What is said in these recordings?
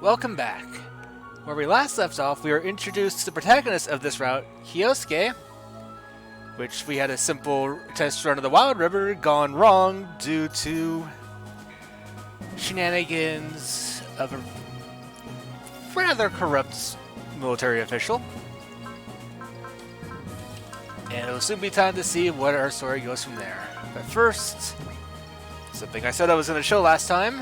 Welcome back. Where we last left off, we were introduced to the protagonist of this route, Hyosuke, which we had a simple test run of the Wild River gone wrong due to shenanigans of a rather corrupt military official. And it'll soon be time to see what our story goes from there. But first, something I said I was going to show last time.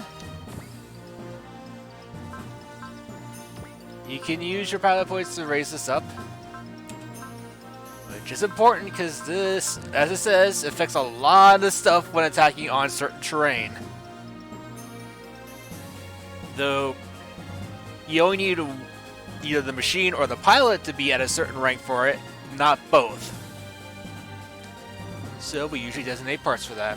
You can use your pilot points to raise this up, which is important because this, as it says, affects a lot of stuff when attacking on certain terrain. Though, you only need either the machine or the pilot to be at a certain rank for it, not both. So we usually designate parts for that.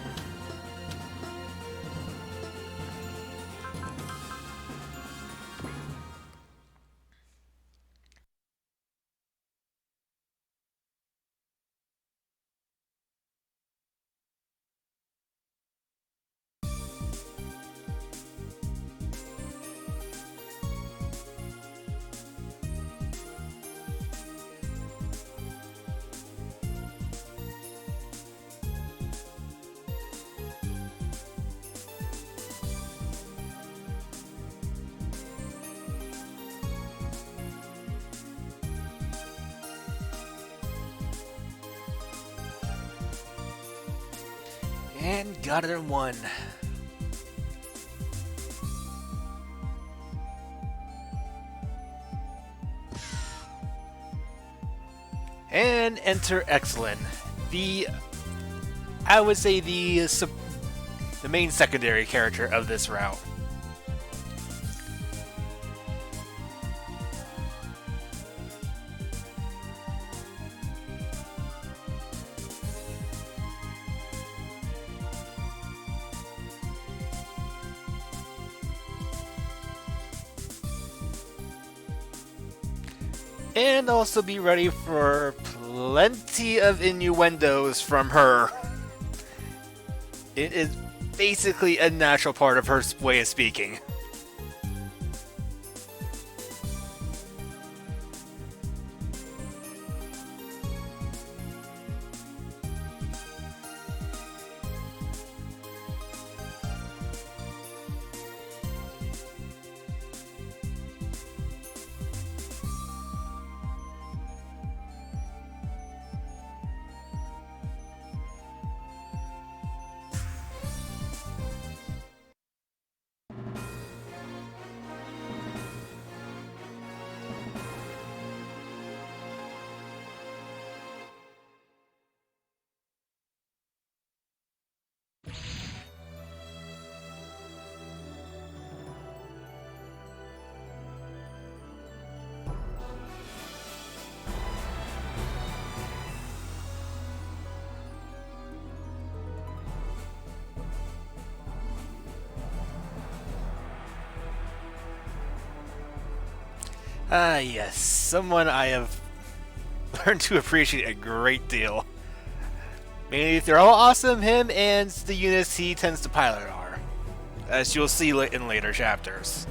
And got it in one. And enter Excellent. I would say the main secondary character of this route. And also be ready for plenty of innuendos from her. It is basically a natural part of her way of speaking. Yes, someone I have learned to appreciate a great deal. Mainly they're all awesome, him and the units he tends to pilot are, as you'll see in later chapters.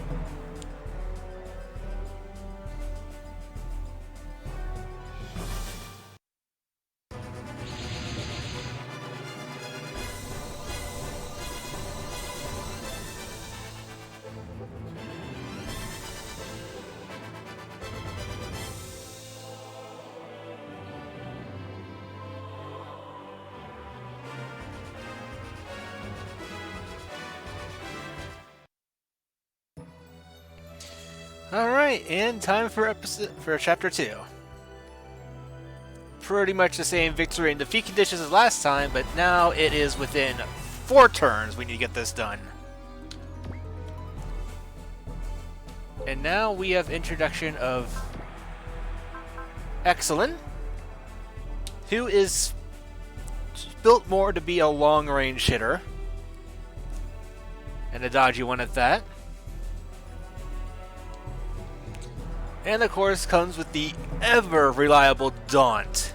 Alright, and time for chapter 2. Pretty much the same victory and defeat conditions as last time, but now it is within 4 turns we need to get this done. And now we have introduction of Excellent, who is built more to be a long-range hitter, and a dodgy one at that. And of course comes with the ever reliable Daunt,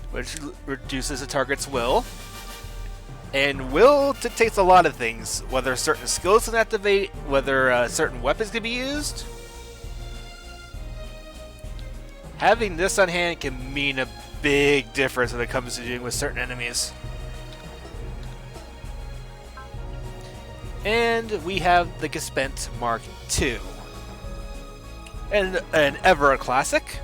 which reduces the target's will. And will dictates a lot of things, whether certain skills can activate, whether certain weapons can be used. Having this on hand can mean a big difference when it comes to dealing with certain enemies. And we have the Gespent Mark II. And an ever a classic.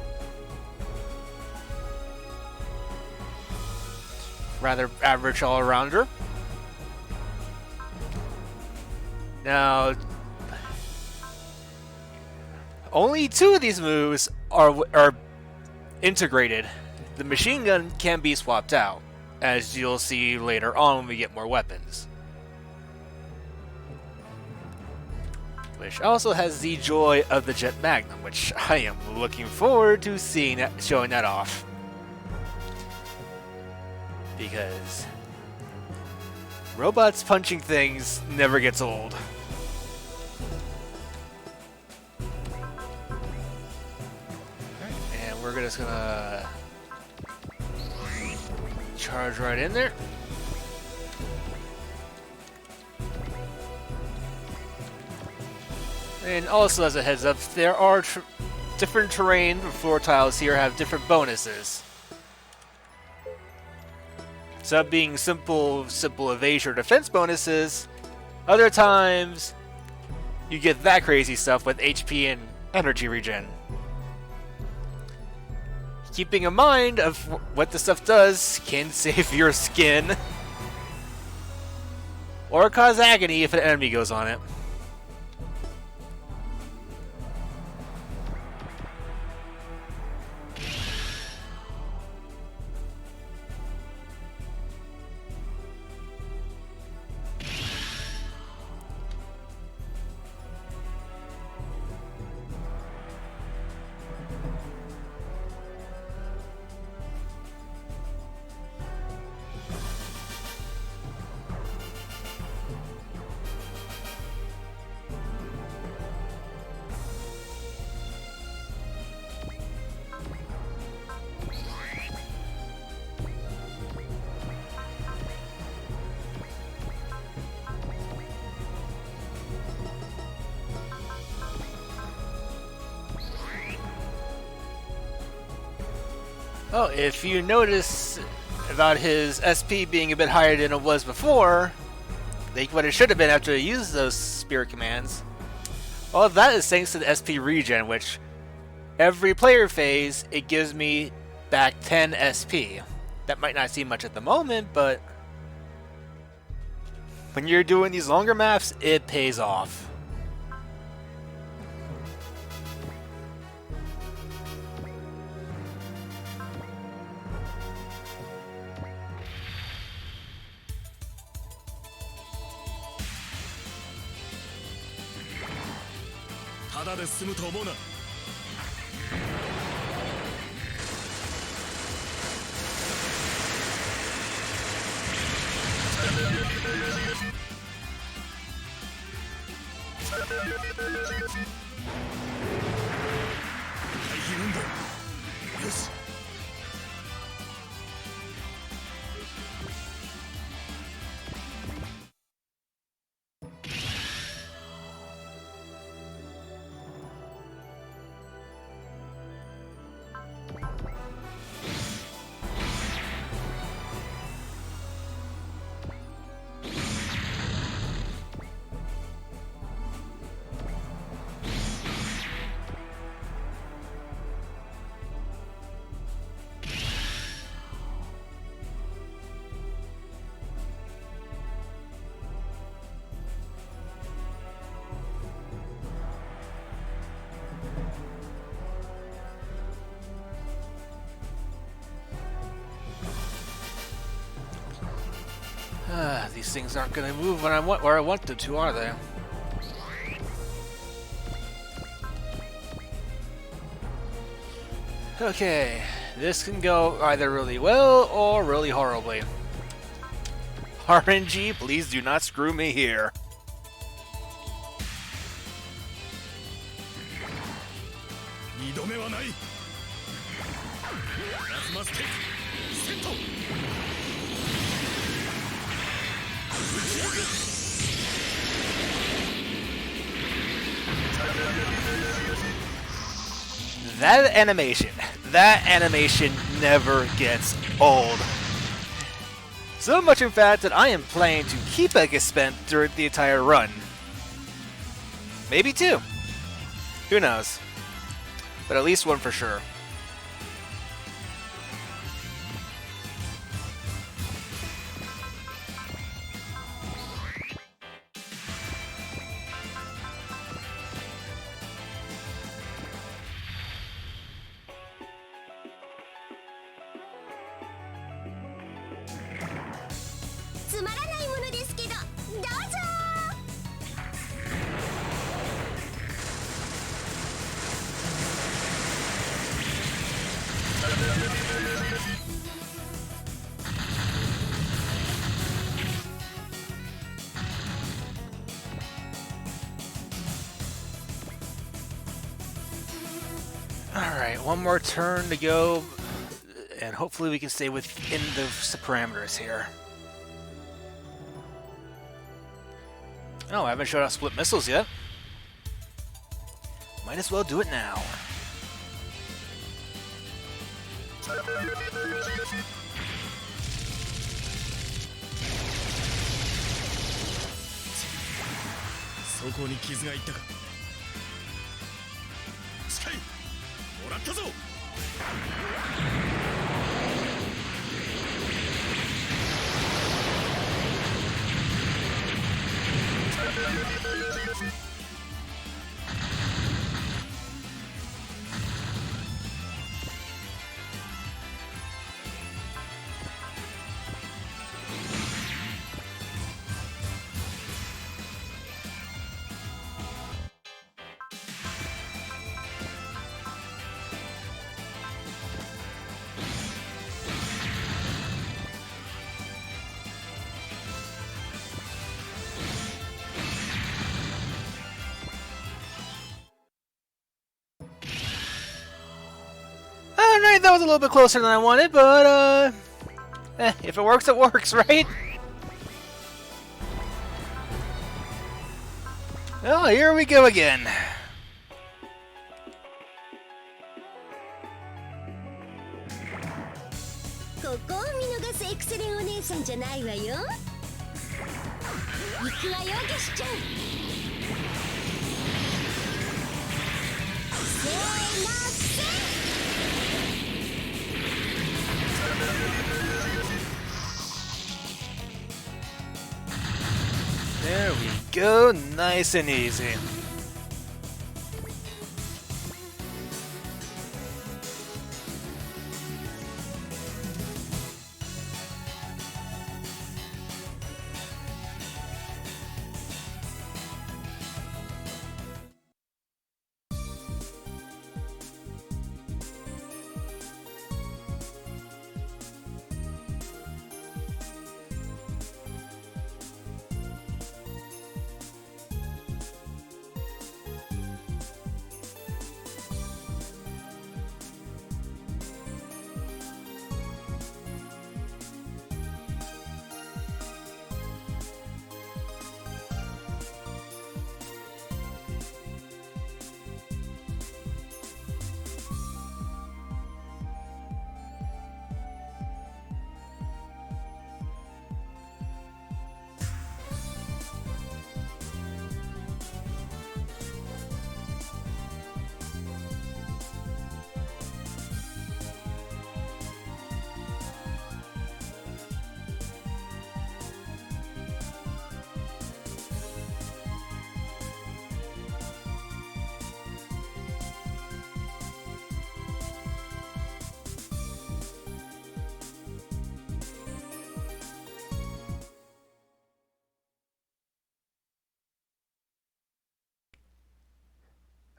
Rather average all-arounder. Now, only 2 of these moves are integrated. The machine gun can be swapped out, as you'll see later on when we get more weapons. Which also has the joy of the Jet Magnum, which I am looking forward to showing that off. Because robots punching things never gets old. And we're just gonna charge right in there. And also, as a heads up, there are different terrain floor tiles here have different bonuses. Some being simple evasion or defense bonuses. Other times, you get that crazy stuff with HP and energy regen. Keeping in mind of what the stuff does can save your skin or cause agony if an enemy goes on it. Oh, if you notice about his SP being a bit higher than it was before, like what it should have been after he used those spirit commands, well, that is thanks to the SP regen, which every player phase, it gives me back 10 SP. That might not seem much at the moment, but when you're doing these longer maps, it pays off. These things aren't going to move when where I want them to, are they? Okay, this can go either really well or really horribly. RNG, please do not screw me here. That animation never gets old. So much, in fact, that I am planning to keep a spent during the entire run. Maybe two. Who knows? But at least one for sure. Alright, one more turn to go, and hopefully we can stay within the parameters here. Oh, I haven't showed off split missiles yet. Might as well do it now. Alright, that was a little bit closer than I wanted, but if it works, it works, right? Oh, here we go again. There we go, nice and easy.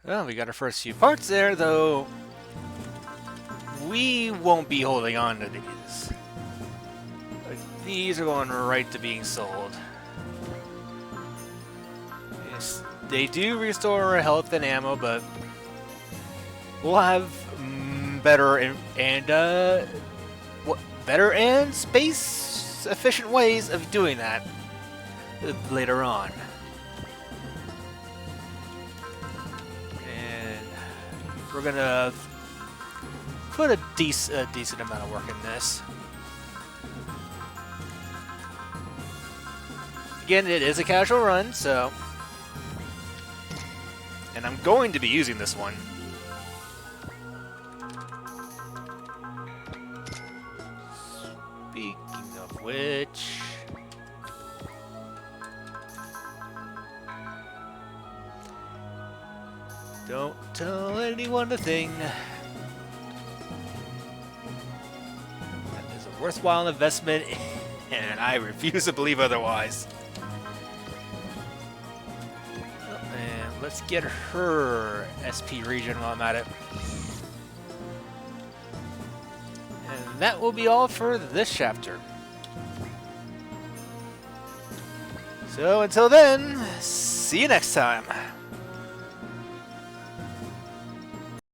Well, we got our first few parts there, though we won't be holding on to these. These are going right to being sold. Yes, they do restore health and ammo, but we'll have better and space efficient ways of doing that later on. And we're gonna put a decent amount of work in this. Again, it is a casual run, so... And I'm going to be using this one. Speaking of which... Don't tell anyone a thing. That is a worthwhile investment, and I refuse to believe otherwise. And let's get her SP region while I'm at it. And that will be all for this chapter. So until then, see you next time.